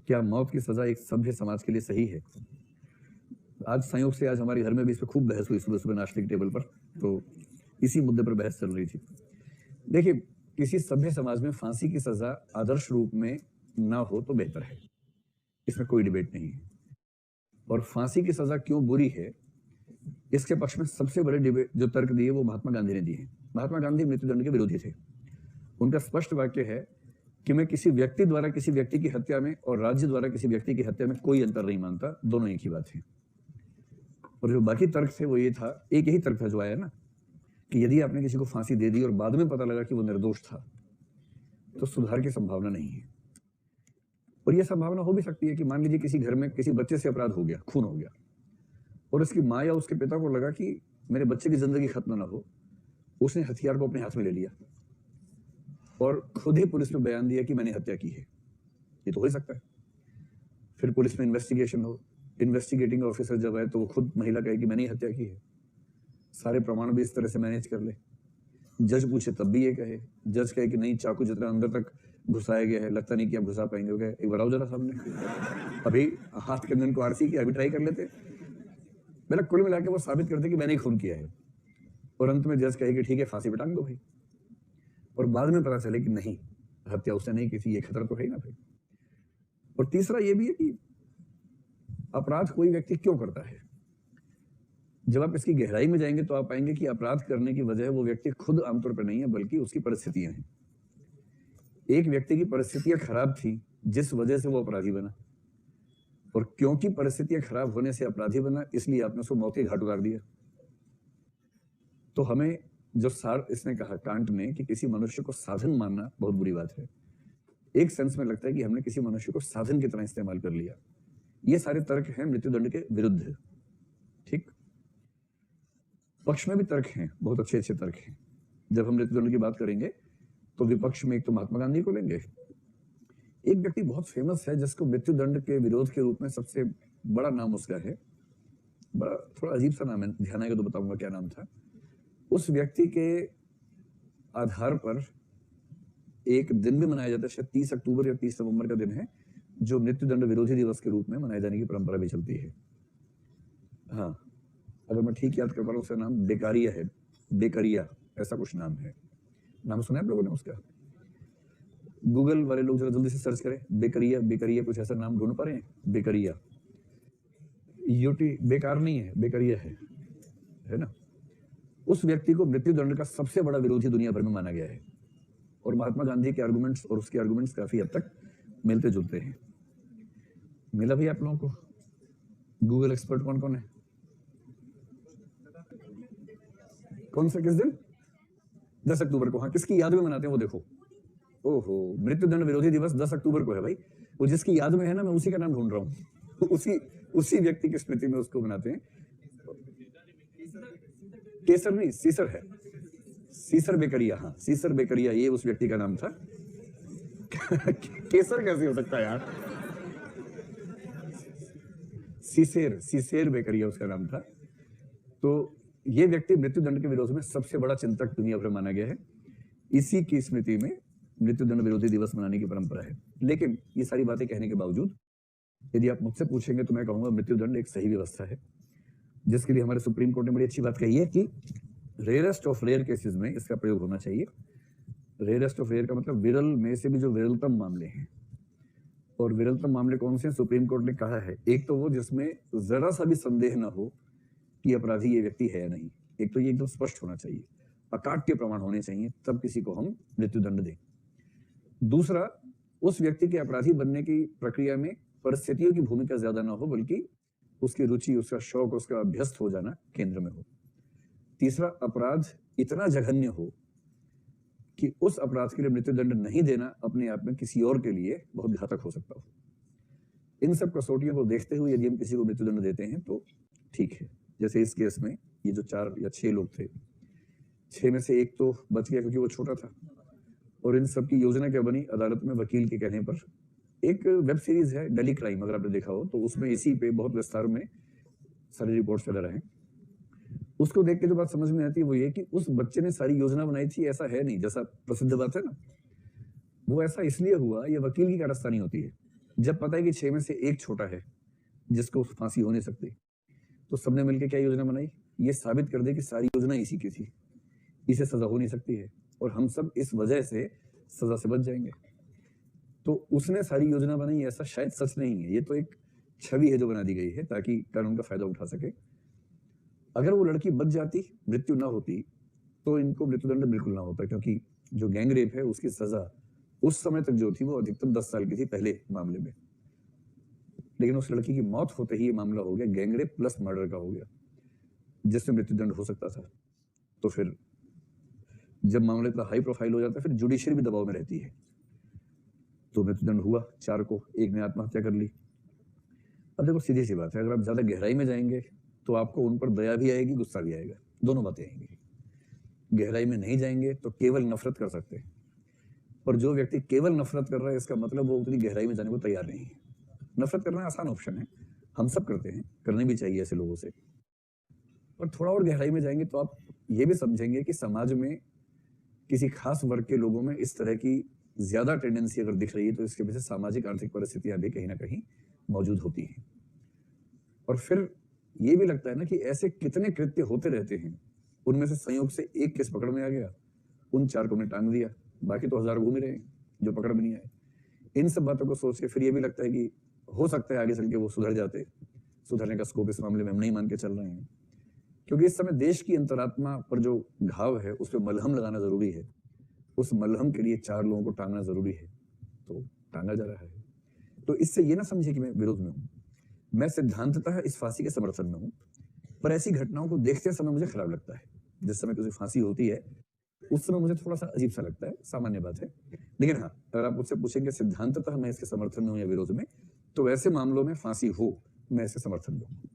क्या मौत की सजा एक सभ्य समाज के लिए सही है? आज संयोग से आज हमारे घर में भी इस पर खूब बहस हुई सुबह सुबह नाश्ते की टेबल पर, तो इसी मुद्दे पर बहस चल रही थी। देखिए, किसी सभ्य समाज में फांसी की सजा आदर्श रूप में ना हो तो बेहतर है, इसमें कोई डिबेट नहीं है। और फांसी की सजा क्यों बुरी है, इसके पक्ष में सबसे बड़े डिबेट जो तर्क दिए वो महात्मा गांधी ने दिए। महात्मा गांधी मृत्युदंड के विरोधी थे। उनका स्पष्ट वाक्य है कि मैं किसी व्यक्ति द्वारा किसी व्यक्ति की हत्या में और राज्य द्वारा किसी व्यक्ति की हत्या में कोई अंतर नहीं मानता, दोनों एक ही बात है। और जो बाकी तर्क थे वो ये था, एक यही तर्क था जो आया ना, कि यदि आपने किसी को फांसी दे दी और बाद में पता लगा कि वो निर्दोष था तो सुधार की संभावना नहीं है। और यह संभावना हो भी सकती है कि मान लीजिए किसी घर में किसी बच्चे से अपराध हो गया, खून हो गया, और उसकी माँ या उसके पिता को लगा कि मेरे बच्चे की जिंदगी खत्म ना हो, उसने हथियार को अपने हाथ में ले लिया और खुद ही पुलिस में बयान दिया कि मैंने हत्या की है। ये तो हो ही सकता है। फिर पुलिस में इन्वेस्टिगेशन हो, इन्वेस्टिगेटिंग ऑफिसर जब आए तो वो खुद महिला कहे कि मैंने ही हत्या की है, सारे प्रमाण भी इस तरह से मैनेज कर ले। जज पूछे तब भी ये कहे, जज कहे कि नहीं, चाकू जितना अंदर तक घुसाया गया है लगता नहीं कि आप घुसा पाएंगे। हो गया, एक बार आओ जरा सामने, अभी हाथ के अंदर को आरसी की अभी ट्राई कर लेते। मेरा कुल मिला के वो साबित करते कि मैंने ही खून किया है, और अंत में जज कहे कि ठीक है फांसी पे टांग दो भाई, और बाद में पता चले कि नहीं, हत्या उसने नहीं की थी, ये खतरा तो है ही ना भाई। और तीसरा ये भी है कि अपराध कोई व्यक्ति क्यों करता है। जब आप इसकी गहराई में जाएंगे तो आप पाएंगे कि अपराध करने की वजह वो व्यक्ति खुद आमतौर पर नहीं है, बल्कि उसकी परिस्थितियां हैं। एक व्यक्ति की परिस्थितियां खराब थी जिस वजह से वो अपराधी बना, और क्योंकि परिस्थितियां खराब होने से अपराधी बना, इसलिए आपने उसको मौत के घाट उतार दिया। तो हमें जो सार इसने कहा कांट ने कि किसी मनुष्य को साधन मानना बहुत बुरी बात है, एक सेंस में लगता है कि हमने किसी मनुष्य को साधन की तरह इस्तेमाल कर लिया। ये सारे तर्क हैं मृत्युदंड के विरुद्ध। ठीक, पक्ष में भी तर्क हैं, बहुत अच्छे अच्छे तर्क हैं। जब हम मृत्युदंड की बात करेंगे तो विपक्ष में एक तो महात्मा गांधी को लेंगे। एक व्यक्ति बहुत फेमस है जिसको मृत्युदंड के विरोध के रूप में सबसे बड़ा नाम उसका है, बड़ा थोड़ा अजीब सा नाम है, ध्यान आएगा तो बताऊंगा क्या नाम था। उस व्यक्ति के आधार पर एक दिन भी मनाया जाता है, शायद 30 अक्टूबर या 30 नवंबर का दिन है, जो मृत्युदंड विरोधी दिवस के रूप में मनाए जाने की परंपरा भी चलती है। हाँ, अगर मैं ठीक याद कर पा रहा हूँ, उसका नाम बेकारिया है, बेकरिया ऐसा कुछ नाम है। नाम सुना है आप लोगों ने उसका? गूगल वाले लोग जरा जल्दी से सर्च करें, बेकरिया, बेकरिया कुछ ऐसा नाम ढूंढ पा रहे हैं? बेकरिया, यूटी बेकार नहीं है, बेकरिया है ना। उस व्यक्ति को मृत्युदंड का सबसे बड़ा विरोधी दुनिया भर में माना गया है, और महात्मा गांधी के आर्गुमेंट्स और उसके आर्गुमेंट्स काफी हद तक मिलते जुलते हैं। मिला भी आप लोगों को? गूगल एक्सपर्ट कौन कौन है? कौन सा, किस दिन? 10 अक्टूबर को। हाँ, किसकी याद में मनाते हैं वो देखो। ओहो, मृत्युदंड विरोधी दिवस 10 अक्टूबर को है भाई। वो जिसकी याद में है ना, मैं उसी का नाम ढूंढ रहा हूँ। उसी व्यक्ति की स्मृति में उसको मनाते हैं। केसर नहीं, सीसर है, सीसर बेकरिया। हाँ, सीसर बेकरिया, ये उस व्यक्ति का नाम था। केसर कैसे हो सकता है यार? सीसेर बेकरिया उसका नाम था। तो ये व्यक्ति मृत्युदंड के विरोध में सबसे बड़ा चिंतक दुनिया भर माना गया है। इसी की स्मृति में मृत्युदंड विरोधी दिवस मनाने की परंपरा है। लेकिन ये सारी बातें कहने के बावजूद यदि आप मुझसे पूछेंगे तो मैं कहूंगा मृत्युदंड एक सही व्यवस्था है, जिसके लिए हमारे सुप्रीम कोर्ट ने बड़ी अच्छी बात कही है कि रेयरेस्ट ऑफ रेयर केसेस में इसका प्रयोग होना चाहिए। रेयरेस्ट ऑफ रेयर का मतलब विरल में से भी जो विरलतम मामले हैं। और विरलतम मामले कौन से हैं? सुप्रीम कोर्ट ने कहा है, एक तो वो जिसमें जरा सा भी संदेह ना हो कि अपराधी ये व्यक्ति है या नहीं। एक तो ये एकदम स्पष्ट होना चाहिए, अकाट्य प्रमाण होने चाहिए, तब किसी को हम मृत्युदंड दें। दूसरा, उस व्यक्ति के अपराधी बनने की प्रक्रिया में परिस्थितियों की भूमिका ज्यादा ना हो, बल्कि उसकी रुचि, उसका शौक, उसका अभ्यस्त हो जाना केंद्र में हो। तीसरा, अपराध इतना जघन्य हो कि उस अपराध के लिए मृत्युदंड नहीं देना अपने आप में किसी और के लिए बहुत घातक हो सकता हो। इन सब कसौटियों को देखते हुए यदि हम किसी को मृत्युदंड देते हैं तो ठीक है। जैसे इस केस में ये जो 4 या 6 लोग थे, 6 में से एक तो बच गया क्योंकि वो छोटा था। और इन सब की योजना क्या बनी? अदालत में वकील के कहने पर एक वेब सीरीज है डेली क्राइम, अगर आपने देखा हो तो उसमें इसी पे बहुत विस्तार में सारी रिपोर्ट्स वगैरह हैं। उसको देख के जो बात समझ में आती है वो ये कि उस बच्चे ने सारी योजना बनाई थी, ऐसा है नहीं, जैसा प्रसिद्ध बात है ना, वो ऐसा इसलिए हुआ, ये वकील की कारस्तानी होती है। जब पता है कि 6 में से एक छोटा है जिसको फांसी हो नहीं सकती, तो सबने मिलकर क्या योजना बनाई? ये साबित कर दे कि सारी योजना इसी की थी, इसे सजा हो नहीं सकती है और हम सब इस वजह से सजा से बच जाएंगे। तो उसने सारी योजना बनाई, ऐसा शायद सच नहीं है, ये तो एक छवि है जो बना दी गई है ताकि कानून का फायदा उठा सके। अगर वो लड़की बच जाती, मृत्यु ना होती, तो इनको मृत्युदंड बिल्कुल ना होता, क्योंकि जो गैंग रेप है उसकी सजा उस समय तक जो थी वो अधिकतम 10 साल की थी पहले मामले में। लेकिन उस लड़की की मौत होते ही ये मामला हो गया गैंग रेप प्लस मर्डर का हो गया, जिसमें मृत्युदंड हो सकता था। तो फिर जब मामला इतना हाई प्रोफाइल हो जाता है, फिर जुडिशरी भी दबाव में रहती है, तो मृत्युदंड हुआ 4 को, एक ने आत्महत्या कर ली। अब देखो सीधी सी बात है, अगर आप ज्यादा गहराई में जाएंगे तो आपको उन पर दया भी आएगी, गुस्सा भी आएगा, दोनों बातें आएंगी। गहराई में नहीं जाएंगे तो केवल नफरत कर सकते हैं, और जो व्यक्ति केवल नफरत कर रहा है इसका मतलब वो उतनी गहराई में जाने को तैयार नहीं है। नफरत करना आसान ऑप्शन है, हम सब करते हैं, करने भी चाहिए ऐसे लोगों से। और थोड़ा और गहराई में जाएंगे तो आप ये भी समझेंगे कि समाज में किसी खास वर्ग के लोगों में इस तरह की ज्यादा टेंडेंसी अगर दिख रही है तो इसके पीछे सामाजिक आर्थिक परिस्थितियां भी कहीं ना कहीं मौजूद होती हैं। और फिर ये भी लगता है ना कि ऐसे कितने कृत्य होते रहते हैं, उनमें से संयोग से एक केस पकड़ में आ गया, उन 4 को हमने टांग दिया, बाकी तो 1000 घूम ही रहे हैं जो पकड़ में नहीं आए। इन सब बातों को सोच के फिर ये भी लगता है कि हो सकता है आगे चल के वो सुधर जाते, सुधरने का स्कोप इस मामले में हम नहीं मान के चल रहे हैं, क्योंकि इस समय देश की अंतरात्मा पर जो घाव है उस पर मलहम लगाना जरूरी है। उस मलहम के लिए 4 लोगों को टांगना जरूरी है, तो टांगा जा रहा है। तो इससे ये ना समझे कि मैं विरोध में हूं, मैं सिद्धांततः इस फांसी के समर्थन में हूं, पर ऐसी घटनाओं को देखते समय मुझे खराब लगता है। जिस समय किसी फांसी होती है उस समय मुझे थोड़ा सा अजीब सा लगता है, सामान्य बात है। लेकिन हाँ, अगर आप मुझसे पूछेंगे सिद्धांततः मैं इसके समर्थन में हूं या विरोध में, तो ऐसे मामलों में फांसी हो, मैं इसके समर्थन में हूं।